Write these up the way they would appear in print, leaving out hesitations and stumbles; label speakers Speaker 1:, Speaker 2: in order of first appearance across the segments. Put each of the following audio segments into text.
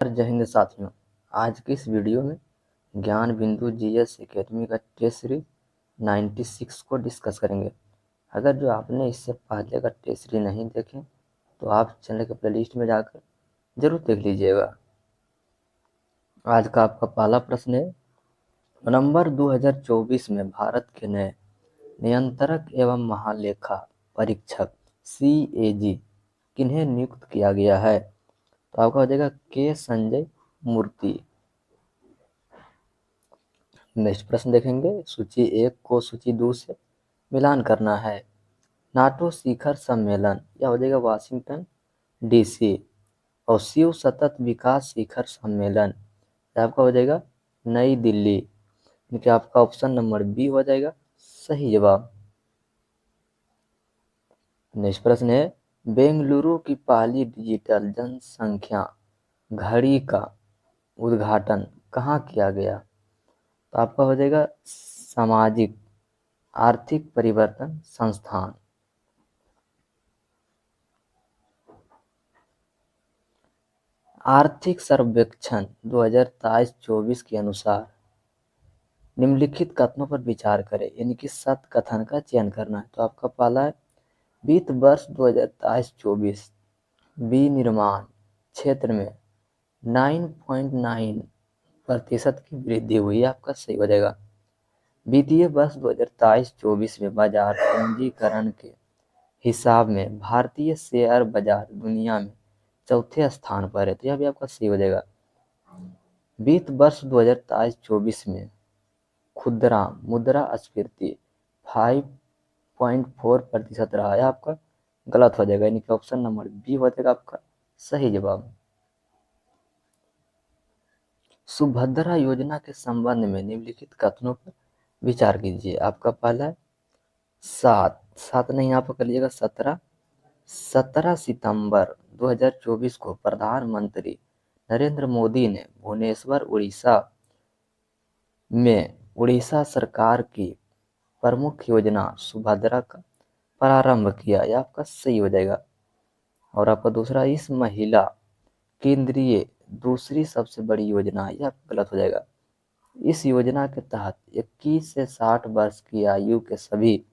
Speaker 1: जय हिंद साथियों। आज की इस वीडियो में ज्ञान बिंदु जीएस एकेडमी का टेस्ट सीरीज 96 को डिस्कस करेंगे। अगर जो आपने इससे पहले का टेस्ट सीरीज नहीं देखे तो आप चैनल के प्लेलिस्ट में जाकर जरूर देख लीजिएगा। आज का आपका पहला प्रश्न है, नवंबर 2024 में भारत के नए नियंत्रक एवं महालेखा परीक्षक CAG किन्हें नियुक्त किया गया है? तो आपका हो जाएगा के संजय मूर्ति। नेक्स्ट प्रश्न देखेंगे, सूची 1 को सूची 2 से मिलान करना है। नाटो शिखर सम्मेलन यह हो जाएगा वाशिंगटन DC, और शिव सतत विकास शिखर सम्मेलन आपका हो जाएगा नई दिल्ली। क्योंकि आपका ऑप्शन नंबर बी हो जाएगा सही जवाब। नेक्स्ट प्रश्न है, बेंगलुरु की पहली डिजिटल जनसंख्या घड़ी का उद्घाटन कहाँ किया गया? तो आपका हो जाएगा सामाजिक आर्थिक परिवर्तन संस्थान। आर्थिक सर्वेक्षण 2023-24 के अनुसार निम्नलिखित कथनों पर विचार करें, यानी कि सत्य कथन का चयन करना है। तो आपका पहला है, वित्त वर्ष 2023-24 विनिर्माण क्षेत्र में 9.9% की वृद्धि हुई। आपका सही हो जाएगा। वित्तीय वर्ष 2023-24 में बाजार पूंजीकरण के हिसाब में भारतीय शेयर बाजार दुनिया में चौथे स्थान पर है। तो यह भी आपका सही हो जाएगा। वित्त वर्ष 2023-24 में खुदरा मुद्रास्फीति 5.4% रहा है। आपका गलत हो जाएगा, यानी कि ऑप्शन नंबर बी हो जाएगा आपका सही जवाब। सुभद्रा योजना के संबंध में निम्नलिखित कथनों पर विचार कीजिए। आपका पहला है, 7 नहीं, आप कर लीजिएगा 17 सितंबर 2024 को प्रधानमंत्री नरेंद्र मोदी ने भुवनेश्वर उड़ीसा में उड़ीसा सरकार की प्रमुख योजना सुभद्रा का प्रारंभ किया। यह आपका सही हो जाएगा। और आपका दूसरा, इस महिला केंद्रीय दूसरी सबसे बड़ी योजना, यह गलत हो जाएगा। इस योजना के तहत 21 से 60 वर्ष की आयु के सभी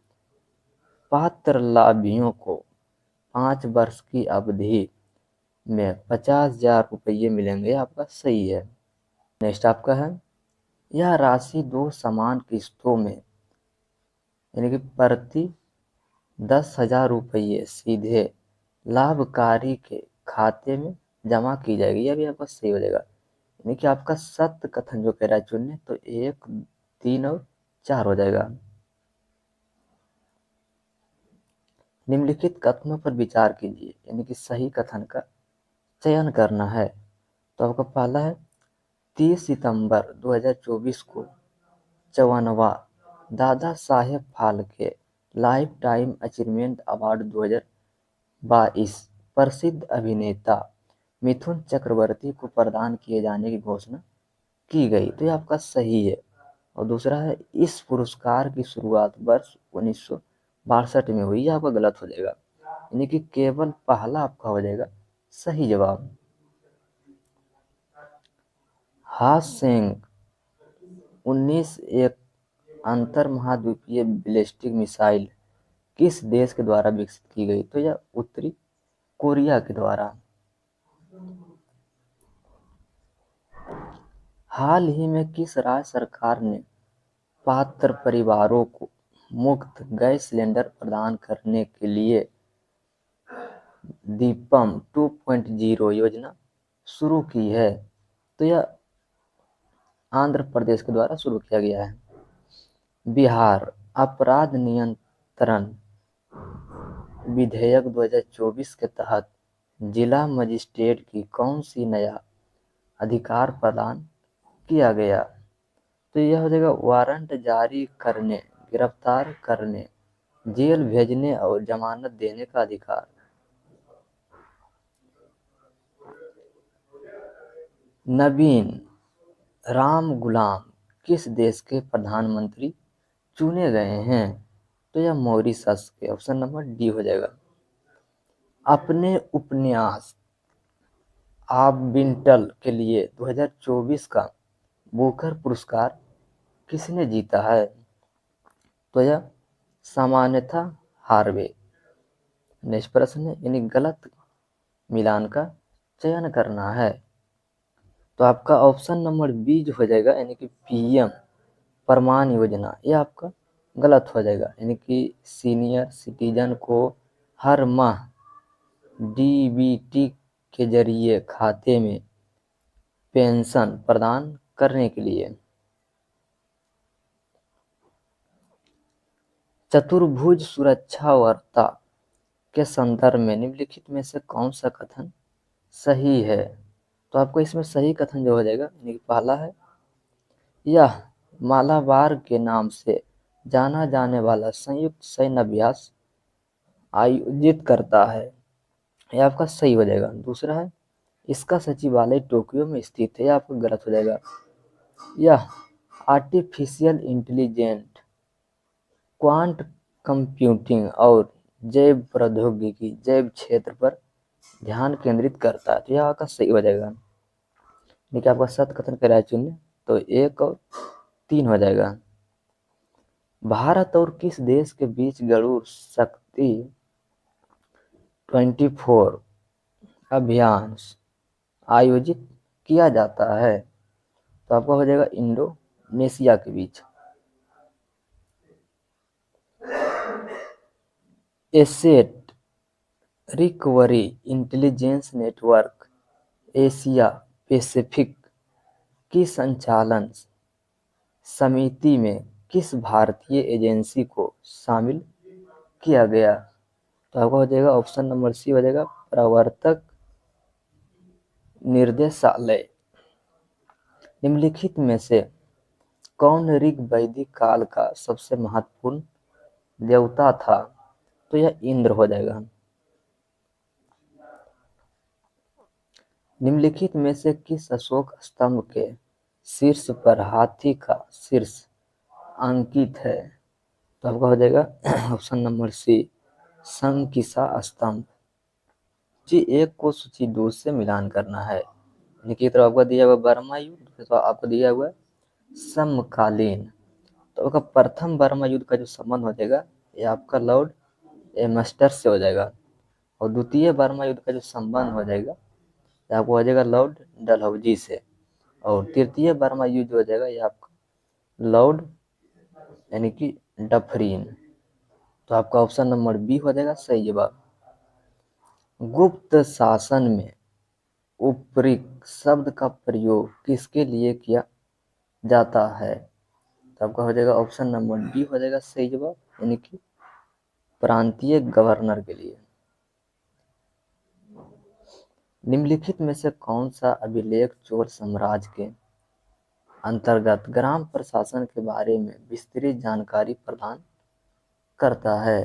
Speaker 1: पात्र लाभियों को 5 वर्ष की अवधि में 50,000 रुपये मिलेंगे। आपका सही है। नेक्स्ट आपका है, यह राशि 2 समान किस्तों में यानी कि प्रति 10,000 रुपये सीधे लाभकारी के खाते में जमा की जाएगी। यह भी आपका सही हो जाएगा। यानी कि आपका सत्य कथन जो कह रहा है चुनने, तो 1, 3 और 4 हो जाएगा। निम्नलिखित कथनों पर विचार कीजिए, यानी कि सही कथन का चयन करना है। तो आपका पहला है, 30 सितंबर 2024 को 54वां Dada Saheb Phalke lifetime achievement award 2022 प्रसिद्ध अभिनेता मिथुन चक्रवर्ती को प्रदान किए जाने की घोषणा की गई। तो ये आपका सही है। और दूसरा है, इस पुरस्कार की शुरुआत वर्ष 1962 में हुई। आपका गलत हो जाएगा, यानी कि केवल पहला आपका हो जाएगा सही जवाब। हासेंग 19 एक अंतर महाद्वीपीय बैलिस्टिक मिसाइल किस देश के द्वारा विकसित की गई? तो यह उत्तरी कोरिया के द्वारा। हाल ही में किस राज्य सरकार ने पात्र परिवारों को मुफ्त गैस सिलेंडर प्रदान करने के लिए दीपम 2.0 योजना शुरू की है? तो यह आंध्र प्रदेश के द्वारा शुरू किया गया है। बिहार अपराध नियंत्रण विधेयक 2024 के तहत जिला मजिस्ट्रेट की कौन सी नया अधिकार प्रदान किया गया? तो यह हो जाएगा वारंट जारी करने, गिरफ्तार करने, जेल भेजने और जमानत देने का अधिकार। नवीन राम गुलाम किस देश के प्रधानमंत्री चुने गए हैं? तो यह मॉरिशस के, ऑप्शन नंबर डी हो जाएगा। अपने उपन्यास आबबिंटल के लिए 2024 का बुकर पुरस्कार किसने जीता है? तो यह सामान्यथा हार्वे। नेक्स्ट प्रश्न है, यानी गलत मिलान का चयन करना है। तो आपका ऑप्शन नंबर बी जो हो जाएगा, यानी कि पीएम प्रमाण योजना, ये आपका गलत हो जाएगा। यानी कि सीनियर सिटीजन को हर माह डीबीटी के जरिए खाते में पेंशन प्रदान करने के लिए। चतुर्भुज सुरक्षा वार्ता के संदर्भ में निम्नलिखित में से कौन सा कथन सही है? तो आपको इसमें सही कथन जो हो जाएगा, यानी कि पहला है, यह मालाबार के नाम से जाना जाने वाला संयुक्त सैन्य अभ्यास आयोजित करता है, यह आपका सही हो जाएगा। दूसरा है, इसका सचिवालय टोक्यो में स्थित है, यह आपका गलत हो जाएगा। यह आर्टिफिशियल इंटेलिजेंट, क्वांट कंप्यूटिंग और जैव प्रौद्योगिकी जैव क्षेत्र पर ध्यान केंद्रित करता है, तो यह आपका सही हो जाएगा। देखिए आपका सत कथन कराए चुनिए, तो 1 और 3 हो जाएगा। भारत और किस देश के बीच गरुड़ शक्ति 24 अभियान आयोजित किया जाता है? तो आपका हो जाएगा इंडोनेशिया के बीच। Asset recovery intelligence network Asia Pacific की संचालन समिति में किस भारतीय एजेंसी को शामिल किया गया? तो आपका हो जाएगा ऑप्शन नंबर सी हो जाएगा, प्रवर्तक निर्देशालय। निम्नलिखित में से कौन ऋग वैदिक काल का सबसे महत्वपूर्ण देवता था? तो यह इंद्र हो जाएगा। निम्नलिखित में से किस अशोक स्तंभ के शीर्ष पर हाथी का शीर्ष अंकित है? तो आपका हो जाएगा ऑप्शन नंबर सी, संकिसा स्तंभ। सूची 1 को सूची 2 से मिलान करना है। निकी तरफ आपका दिया हुआ बर्मा युद्ध, तो आपको दिया हुआ समकालीन। तो आपका प्रथम बर्मा युद्ध का जो संबंध हो जाएगा, ये आपका लॉर्ड एम्स्टर से हो जाएगा। और द्वितीय बर्मा युद्ध का जो संबंध हो जाएगा, ये आपको हो जाएगा लॉर्ड डलहौजी से। और तृतीय बर्मा युद्ध हो जाएगा, ये आपका लॉर्ड यानी कि डफरीन। तो आपका ऑप्शन नंबर बी हो जाएगा सही जवाब। गुप्त शासन में उपरिक्त शब्द का प्रयोग किसके लिए किया जाता है? तो आपका हो जाएगा ऑप्शन नंबर बी हो जाएगा सही जवाब, यानी कि प्रांतीय गवर्नर के लिए। निम्नलिखित में से कौन सा अभिलेख चोल साम्राज्य के अंतर्गत ग्राम प्रशासन के बारे में विस्तृत जानकारी प्रदान करता है?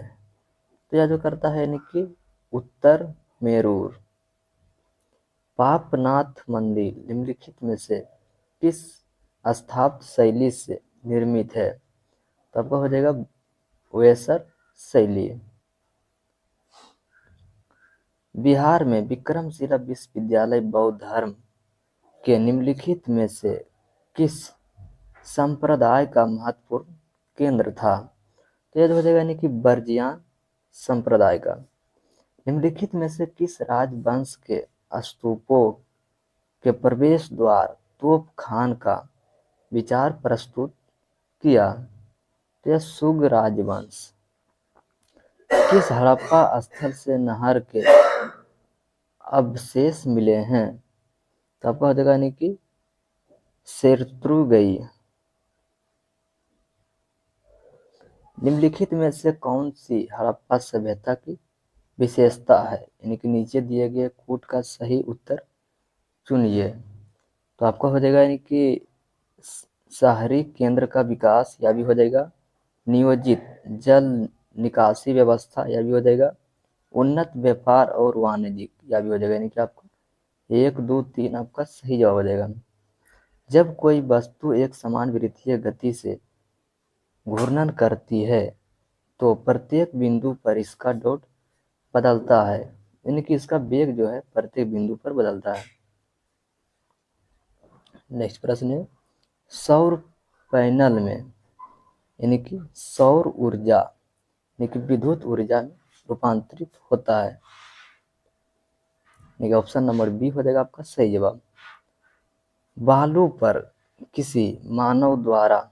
Speaker 1: तो यह जो करता है, यानी कि उत्तर मेरूर। पापनाथ मंदिर निम्नलिखित में से किस स्थापत्य शैली से निर्मित है? तो आपका हो जाएगा वेसर शैली। बिहार में विक्रमशिला विश्वविद्यालय बौद्ध धर्म के निम्नलिखित में से किस संप्रदाय का महत्वपूर्ण केंद्र था? तो यह हो जाएगा यानी कि बर्जियान संप्रदाय का। निम्नलिखित में से किस राजवंश के स्तूपों के प्रवेश द्वार तोप खान का विचार प्रस्तुत किया? तो यह शुंग राजवंश। किस हड़प्पा स्थल से नहर के अवशेष मिले हैं? तो आपका हो जाएगा यानी कि शेत्रुंगई। निम्नलिखित में से कौन सी हड़प्पा सभ्यता की विशेषता है? यानी कि नीचे दिए गए कूट का सही उत्तर चुनिए। तो आपका हो जाएगा यानी कि शहरी केंद्र का विकास, या भी हो जाएगा नियोजित जल निकासी व्यवस्था, या भी हो जाएगा उन्नत व्यापार और वाणिज्य, या भी हो जाएगा। यानी कि आपको 1, 2, 3 आपका सही जवाब हो जाएगा। जब कोई वस्तु एक समान वृत्तीय गति से घूर्णन करती है तो प्रत्येक बिंदु पर इसका डॉट बदलता है, यानी कि इसका वेग जो है प्रत्येक बिंदु पर बदलता है। नेक्स्ट प्रश्न है, सौर पैनल में यानी कि सौर ऊर्जा यानी कि विद्युत ऊर्जा में रूपांतरित होता है। यानी कि ऑप्शन नंबर बी हो जाएगा आपका सही जवाब। बालू पर किसी मानव द्वारा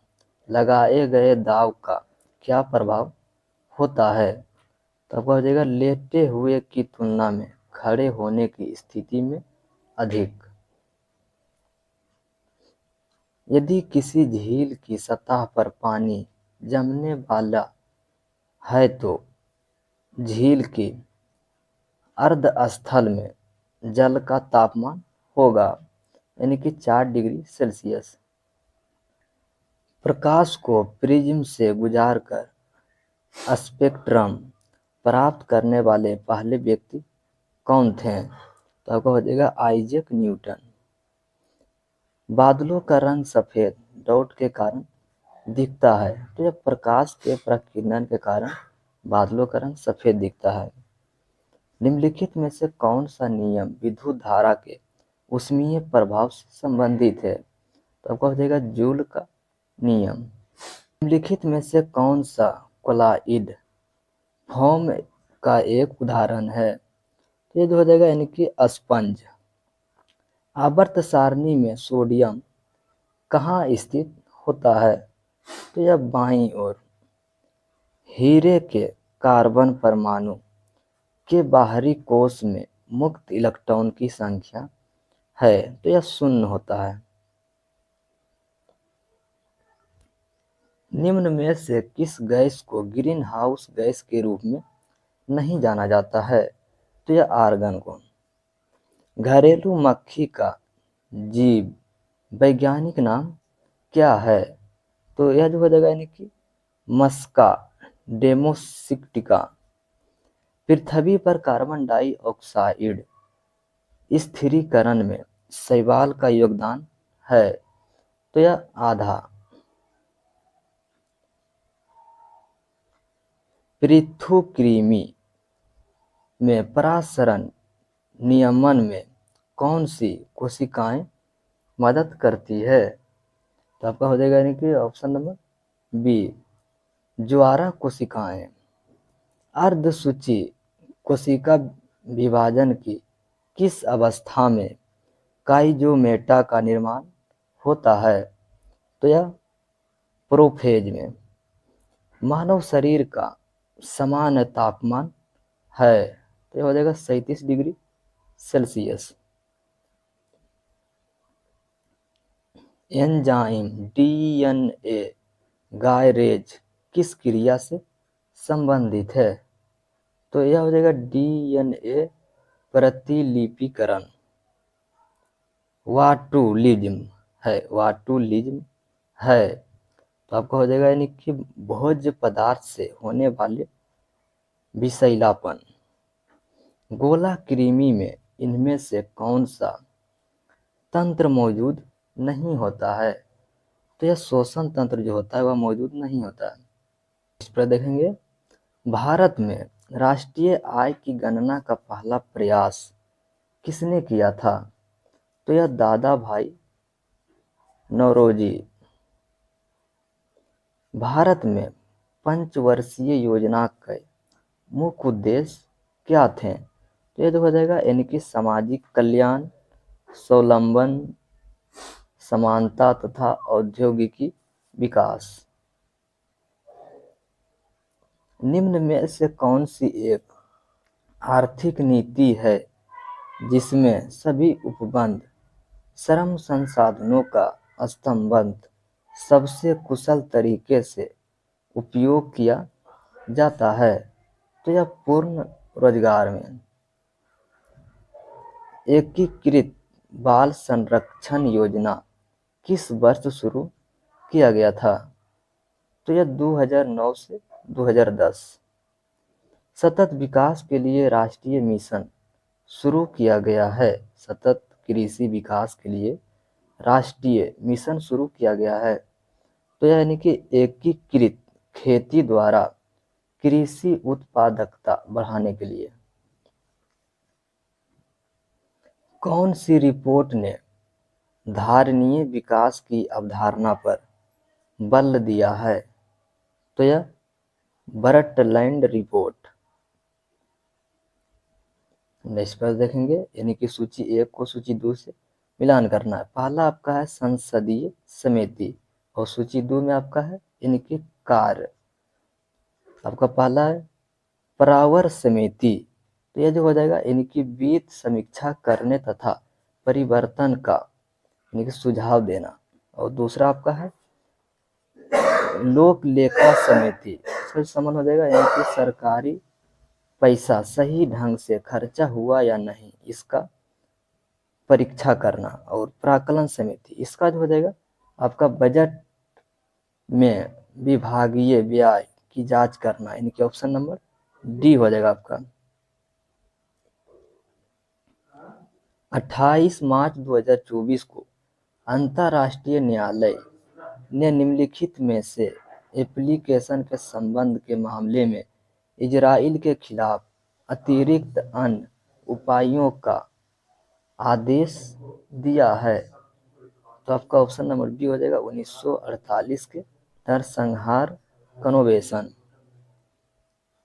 Speaker 1: लगाए गए दाव का क्या प्रभाव होता है? तो आपका हो जाएगा लेटे हुए की तुलना में खड़े होने की स्थिति में अधिक। यदि किसी झील की सतह पर पानी जमने वाला है तो झील की अर्धस्थल में जल का तापमान होगा यानी कि 4 डिग्री सेल्सियस। प्रकाश को प्रिज्म से गुजारकर स्पेक्ट्रम प्राप्त करने वाले पहले व्यक्ति कौन थे? तो आपका हो जाएगा आइजैक न्यूटन। बादलों का रंग सफेद डॉट के कारण दिखता है। तो जब प्रकाश के प्रकीर्णन के कारण बादलों का रंग सफेद दिखता है। निम्नलिखित में से कौन सा नियम विद्युत धारा के ऊष्मीय प्रभाव से संबंधित है? तो आपका हो जाएगा जूल का नियम। निम्नलिखित में से कौन सा कोलॉइड फोम का एक उदाहरण है? तो ये जो हो जाएगा यानी कि स्पंज। आवर्त सारणी में सोडियम कहाँ स्थित होता है? तो यह बाईं ओर। हीरे के कार्बन परमाणु के बाहरी कोश में मुक्त इलेक्ट्रॉन की संख्या है तो यह 0 होता है। निम्न में से किस गैस को ग्रीन हाउस गैस के रूप में नहीं जाना जाता है? तो यह आर्गन को। घरेलू मक्खी का जीव वैज्ञानिक नाम क्या है? तो यह जो हो जाएगा यानी कि मस्का डेमोसिक्टिका। पृथ्वी पर कार्बन डाइऑक्साइड स्थिरीकरण में शैवाल का योगदान है तो यह आधा। पृथुकृमि में परासरण नियमन में कौन सी कोशिकाएं मदद करती है? तो आपका हो जाएगा यानी कि ऑप्शन नंबर बी ज्वारा कोशिकाएं। अर्धसूची कोशिका विभाजन की किस अवस्था में काइजोमेटा का निर्माण होता है? तो यह प्रोफेज में। मानव शरीर का सामान्य तापमान है तो यह हो जाएगा 37 degree Celsius. Enzyme DNA gyrase किस क्रिया से संबंधित है? तो यह हो जाएगा डीएनए प्रतिलिपिकरण। वाटुलिज्म है तो आपका हो जाएगा यानी कि भोज्य पदार्थ से होने वाले विषैलापन। गोला कृमि में इनमें से कौन सा तंत्र मौजूद नहीं होता है? तो यह शोषण तंत्र जो होता है वह मौजूद नहीं होता है। इस पर देखेंगे, भारत में राष्ट्रीय आय की गणना का पहला प्रयास किसने किया था? तो यह दादा भाई नौरोजी। भारत में पंचवर्षीय योजना के मुख्य उद्देश्य क्या थे? तो ये तो हो जाएगा यानी कि सामाजिक कल्याण, स्वावलंबन, समानता तथा औद्योगिकी विकास। निम्न में से कौन सी एक आर्थिक नीति है जिसमें सभी उपबंध श्रम संसाधनों का स्तंभबद्ध सबसे कुशल तरीके से उपयोग किया जाता है? तो यह पूर्ण रोजगार में। एकीकृत बाल संरक्षण योजना किस वर्ष शुरू किया गया था? तो यह 2009 से 2010। सतत विकास के लिए राष्ट्रीय मिशन शुरू किया गया है। सतत कृषि विकास के लिए राष्ट्रीय मिशन शुरू किया गया है तो यह यानी कि एकीकृत खेती द्वारा कृषि उत्पादकता बढ़ाने के लिए। कौन सी रिपोर्ट ने धारणीय विकास की अवधारणा पर बल दिया है? तो यह बर्टलैंड रिपोर्ट। नेक्स्ट पर देखेंगे, यानी कि सूची 1 को सूची 2 से मिलान करना है। पहला आपका है संसदीय समिति और सूची 2 में आपका है यानी कि कार्य। आपका पहला है परावर समिति, तो यह जो हो जाएगा यानी कि वित्त समीक्षा करने तथा परिवर्तन का यानी कि सुझाव देना। और दूसरा आपका है लोक लेखा समिति, इसका संबंध हो जाएगा यानी कि सरकारी पैसा सही ढंग से खर्चा हुआ या नहीं इसका परीक्षा करना। और प्राकलन समिति, इसका जो हो जाएगा आपका बजट में विभागीय व्यय की जांच करना, यानी कि ऑप्शन नंबर डी हो जाएगा आपका। 28 मार्च 2024 को अंतर्राष्ट्रीय न्यायालय ने निम्नलिखित में से एप्लीकेशन के संबंध के मामले में इजराइल के खिलाफ अतिरिक्त अन्य उपायों का आदेश दिया है? तो आपका ऑप्शन नंबर बी हो जाएगा 1948 के नरसंहार कन्वेंशन।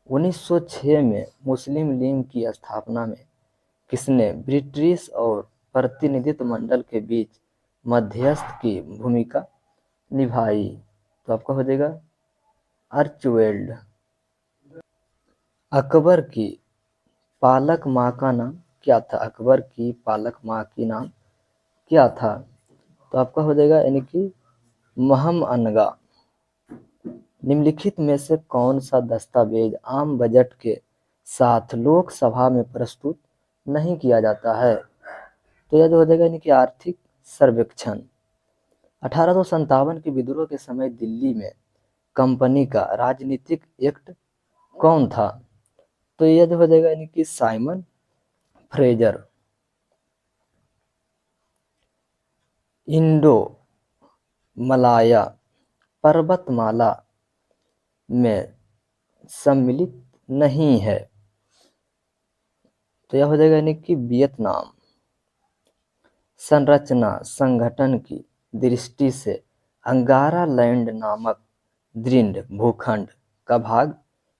Speaker 1: 1906 में मुस्लिम लीग की स्थापना में किसने ब्रिटिश और प्रतिनिधित्व मंडल के बीच मध्यस्थ की भूमिका निभाई? तो आपका हो जाएगा अर्चवेल्ड। अकबर की पालक माँ का नाम क्या था? अकबर की पालक माँ की नाम क्या था? तो आपका हो जाएगा यानी कि महम अनगा। निम्नलिखित में से कौन सा दस्तावेज आम बजट के साथ लोकसभा में प्रस्तुत नहीं किया जाता है? तो यह जो हो जाएगा यानी कि आर्थिक सर्वेक्षण। 1857 के विद्रोह के समय दिल्ली में कंपनी का राजनीतिक एक्ट कौन था? तो यह जो हो जाएगा यानी कि साइमन फ्रेजर। इंडो मलाया पर्वतमाला में सम्मिलित नहीं है, तो यह हो जाएगा यानी कि वियतनाम। संरचना संगठन की दृष्टि से अंगारा लैंड नामक दृढ़ भूखंड का भाग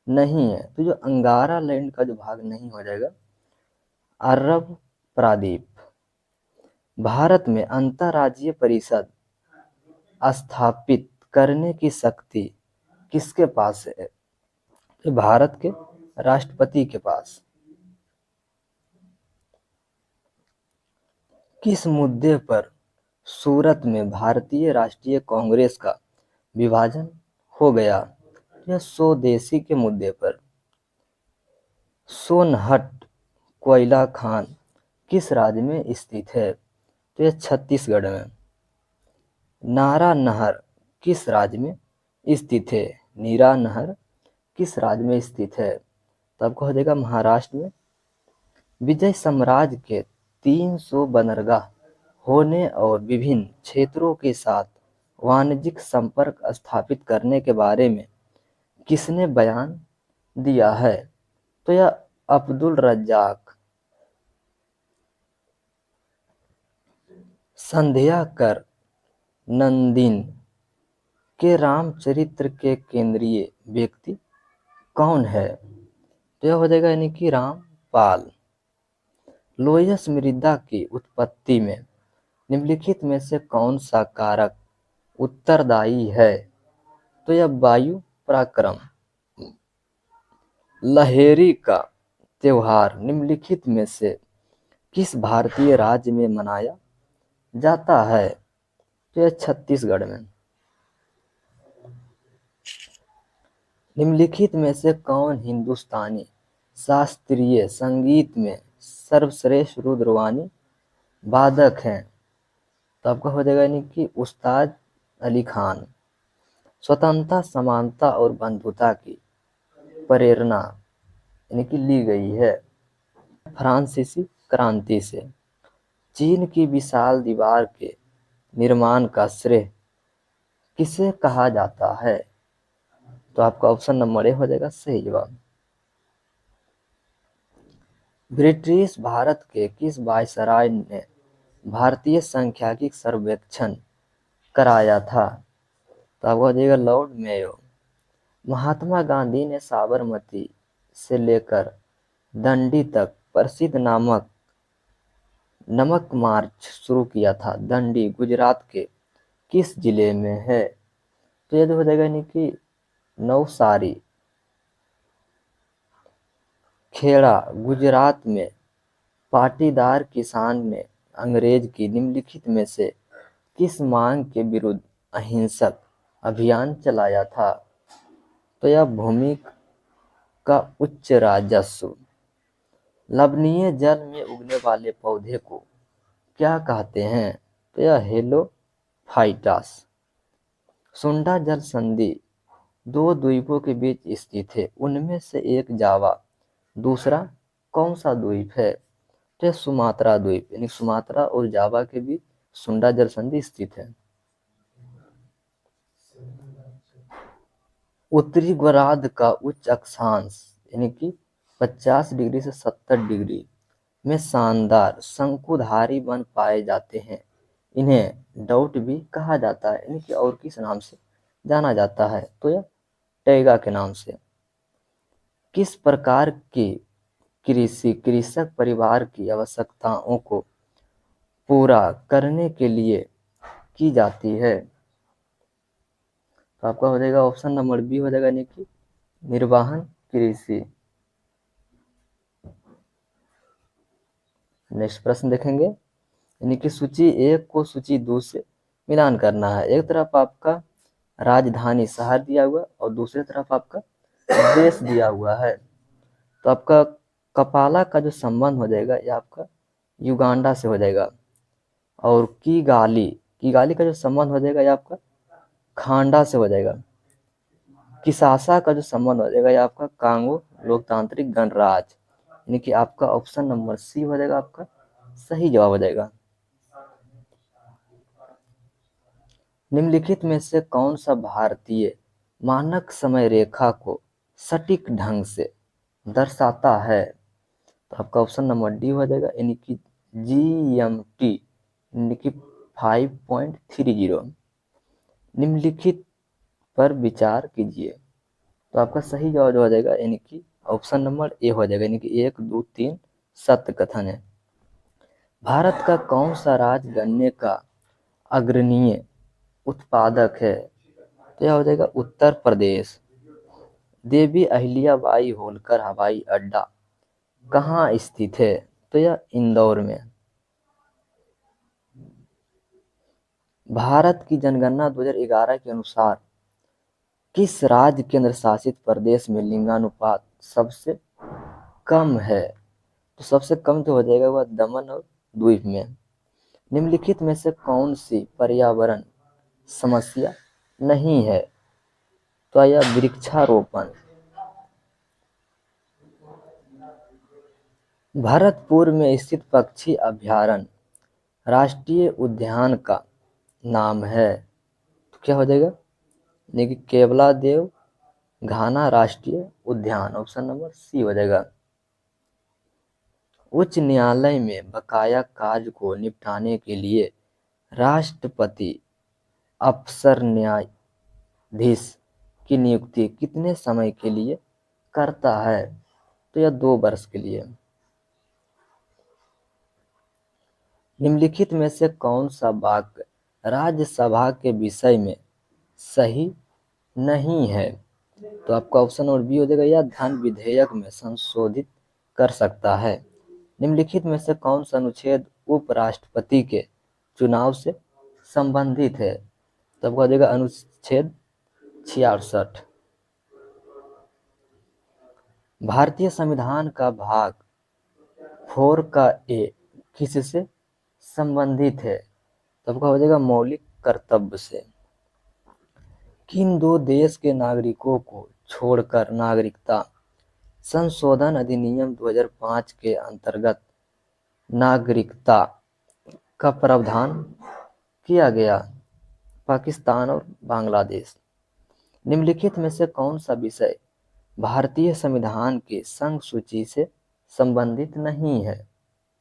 Speaker 1: नहीं है, तो जो अंगारा लैंड का जो भाग नहीं हो जाएगा अरब प्रायद्वीप। भारत में अंतर्राज्यीय परिषद स्थापित करने की शक्ति किसके पास है? तो भारत के राष्ट्रपति के पास। किस मुद्दे पर सूरत में भारतीय राष्ट्रीय कांग्रेस का विभाजन हो गया? यह स्वदेशी के मुद्दे पर। सोनहट कोयला खान किस राज्य में स्थित है? तो यह छत्तीसगढ़ में। नारा नहर किस राज्य में स्थित है? नीरा नहर किस राज्य में स्थित है? तो आपको हो जाएगा महाराष्ट्र में। विजय साम्राज्य के 300 बंदरगाह होने और विभिन्न क्षेत्रों के साथ वाणिज्यिक संपर्क स्थापित करने के बारे में किसने बयान दिया है? तो यह अब्दुल रज्जाक। संध्या कर नंदिन के रामचरित्र के केंद्रीय व्यक्ति कौन है? तो यह हो जाएगा यानी कि रामपाल। लोयस मृदा की उत्पत्ति में निम्नलिखित में से कौन सा कारक उत्तरदायी है? तो यह वायु पराक्रम। लहेरी का त्योहार निम्नलिखित में से किस भारतीय राज्य में मनाया जाता है? तो यह छत्तीसगढ़ में। निम्नलिखित में से कौन हिंदुस्तानी शास्त्रीय संगीत में सर्वश्रेष्ठ रुद्रवाणी वादक हैं? तो आपका हो जाएगा यानी कि उस्ताद अली खान। स्वतंत्रता समानता और बंधुता की प्रेरणा यानी कि ली गई है फ्रांसीसी क्रांति से। चीन की विशाल दीवार के निर्माण का श्रेय किसे कहा जाता है? तो आपका ऑप्शन नंबर ए हो जाएगा सही जवाब। ब्रिटिश भारत के किस वायसराय ने भारतीय सांख्यिकी सर्वेक्षण कराया था? तो आपको हो जाएगा लॉर्ड मेयो। महात्मा गांधी ने साबरमती से लेकर दंडी तक प्रसिद्ध नमक मार्च शुरू किया था। दंडी गुजरात के किस जिले में है? तो ये तो हो जाएगा यानी कि नवसारी। खेड़ा गुजरात में पाटीदार किसान ने अंग्रेज की निम्नलिखित में से किस मांग के विरुद्ध अहिंसक अभियान चलाया था? तो यह भूमि का उच्च राजस्व। लवणीय जल में उगने वाले पौधे को क्या कहते हैं? तो यह हेलोफाइटस। सुंडा जल संधि दो द्वीपों के बीच स्थित है, उनमें से एक जावा, दूसरा कौन सा द्वीप है? तो सुमात्रा द्वीप, यानी सुमात्रा और जावा के बीच सुंडा जल संधि स्थित है। उत्तरी गोलार्ध का उच्च अक्षांश यानी कि 50 डिग्री से 70 डिग्री में शानदार शंकुधारी वन पाए जाते हैं। इन्हें डाउट भी कहा जाता है, यानी कि और किस नाम से जाना जाता है? तो यह टैगा के नाम से। किस प्रकार की कृषि कृषक परिवार की आवश्यकताओं को पूरा करने के लिए की जाती है? तो आपका हो जाएगा ऑप्शन नंबर बी हो जाएगा, यानी कि निर्वाहन कृषि। नेक्स्ट प्रश्न देखेंगे, यानी कि सूची 1 को सूची 2 से मिलान करना है। एक तरफ आपका राजधानी शहर दिया हुआ और दूसरी तरफ आपका देश दिया हुआ है। तो आपका कपाला का जो संबंध हो जाएगा ये आपका युगांडा से हो जाएगा, और किगाली का जो संबंध हो जाएगा ये आपका खांडा से हो जाएगा। किसासा का जो संबंध हो जाएगा ये आपका कांगो लोकतांत्रिक गणराज, यानी कि आपका ऑप्शन नंबर सी हो जाएगा, आपका सही जवाब हो जाएगा। निम्नलिखित में से कौन सा भारतीय मानक समय रेखा को सटीक ढंग से दर्शाता है? तो आपका ऑप्शन नंबर डी हो जाएगा, यानी कि GMT, यानी कि 5.30। निम्नलिखित पर विचार कीजिए। तो आपका सही जवाब हो जाएगा, यानी कि ऑप्शन नंबर ए हो जाएगा, यानी कि 1, 2, 3 सत्य कथन है। भारत का कौन सा राज्य गन्ने का अग्रणीय उत्पादक है? तो यह हो जाएगा उत्तर प्रदेश। देवी अहिल्याबाई होलकर हवाई अड्डा कहाँ स्थित है? तो यह इंदौर में। भारत की जनगणना 2011 के अनुसार किस राज्य केंद्र शासित प्रदेश में लिंगानुपात सबसे कम है? तो सबसे कम तो हो जाएगा वह दमन और द्वीप में। निम्नलिखित में से कौन सी पर्यावरण समस्या नहीं है? तो यह वृक्षारोपण। भरतपुर में स्थित पक्षी अभयारण्य राष्ट्रीय उद्यान का नाम है? तो क्या हो जाएगा, यानी कि केवलादेव घाना राष्ट्रीय उद्यान, ऑप्शन नंबर सी हो जाएगा। उच्च न्यायालय में बकाया कार्य को निपटाने के लिए राष्ट्रपति अफसर न्यायाधीश की नियुक्ति कितने समय के लिए करता है? तो यह 2 वर्ष के लिए। निम्नलिखित में से कौन सा वाक्य राज्यसभा के विषय में सही नहीं है? तो आपका ऑप्शन और बी हो जाएगा, यह धन विधेयक में संशोधित कर सकता है। निम्नलिखित में से कौन सा अनुच्छेद उपराष्ट्रपति के चुनाव से संबंधित है? तो आपको हो जाएगा अनुच्छेद 66। भारतीय संविधान का भाग 4 का ए किससे संबंधित है? तो आपका हो जाएगा मौलिक कर्तव्य से। किन 2 देश के नागरिकों को छोड़कर नागरिकता संशोधन अधिनियम 2005 के अंतर्गत नागरिकता का प्रावधान किया गया? पाकिस्तान और बांग्लादेश। निम्नलिखित में से कौन सा विषय भारतीय संविधान के संघ सूची से संबंधित नहीं है?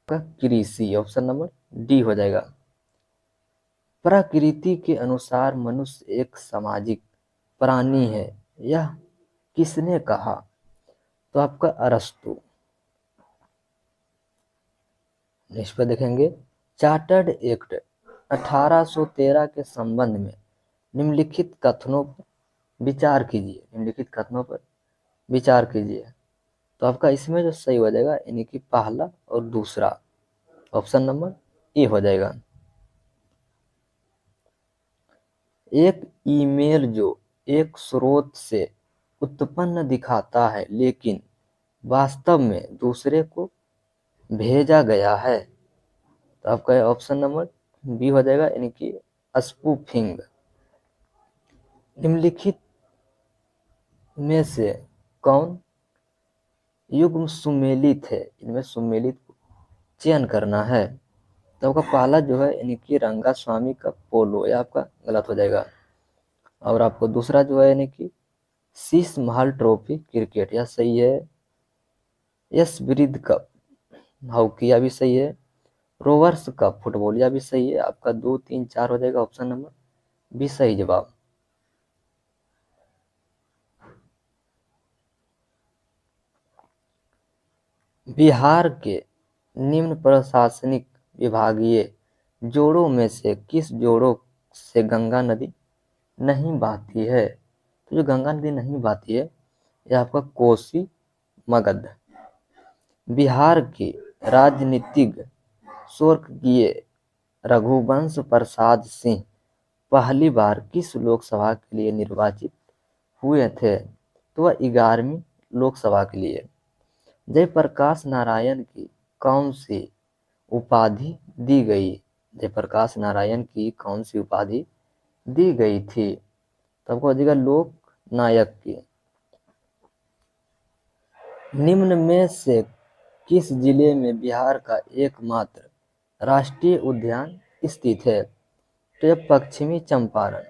Speaker 1: कृषि, ऑप्शन नंबर डी हो जाएगा। प्रकृति के अनुसार मनुष्य एक सामाजिक प्राणी है, यह किसने कहा? तो आपका अरस्तु। इस पर देखेंगे, चार्टर्ड एक्ट 1813 के संबंध में निम्नलिखित कथनों पर विचार कीजिए। निम्नलिखित कथनों पर विचार कीजिए। तो आपका इसमें जो सही हो जाएगा यानी कि पहला और दूसरा, ऑप्शन नंबर ए हो जाएगा। एक ईमेल जो एक स्रोत से उत्पन्न दिखाता है लेकिन वास्तव में दूसरे को भेजा गया है, तो आपका ऑप्शन नंबर बी हो जाएगा यानी कि स्पूफिंग। निम्नलिखित में से कौन युग्म सुमेलित है? इनमें सुमेलित चयन करना है। तो आपका पहला जो है यानी कि रंगास्वामी का पोलो, यह आपका गलत हो जाएगा। और आपको दूसरा जो है यानी कि शीश महल ट्रॉफी क्रिकेट, यह सही है। यस बिरिद कप हॉकी, यह भी सही है। रोवर्स कप फुटबॉल, यह भी सही है। आपका 2, 3, 4 हो जाएगा, ऑप्शन नंबर बी सही जवाब। बिहार के निम्न प्रशासनिक विभागीय जोड़ों में से किस जोड़ों से गंगा नदी नहीं बहती है? तो जो गंगा नदी नहीं बहती है यह आपका कोसी मगध। बिहार के राजनीतिज्ञ स्वर्गीय रघुवंश प्रसाद सिंह पहली बार किस लोकसभा के लिए निर्वाचित हुए थे? तो वह 11वीं लोकसभा के लिए। जयप्रकाश नारायण की कौन सी उपाधि दी गई? जयप्रकाश नारायण की कौन सी उपाधि दी गई थी? तो आपको दिया लोक नायक की। निम्न में से किस जिले में बिहार का एकमात्र राष्ट्रीय उद्यान स्थित है? तो यह पश्चिमी चंपारण।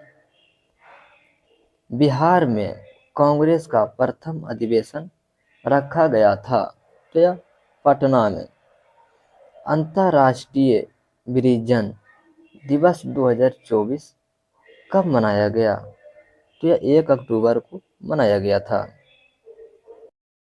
Speaker 1: बिहार में कांग्रेस का प्रथम अधिवेशन रखा गया था, तो यह पटना में। अंतर्राष्ट्रीय वृद्धजन दिवस 2024 कब मनाया गया? तो यह 1 अक्टूबर को मनाया गया था।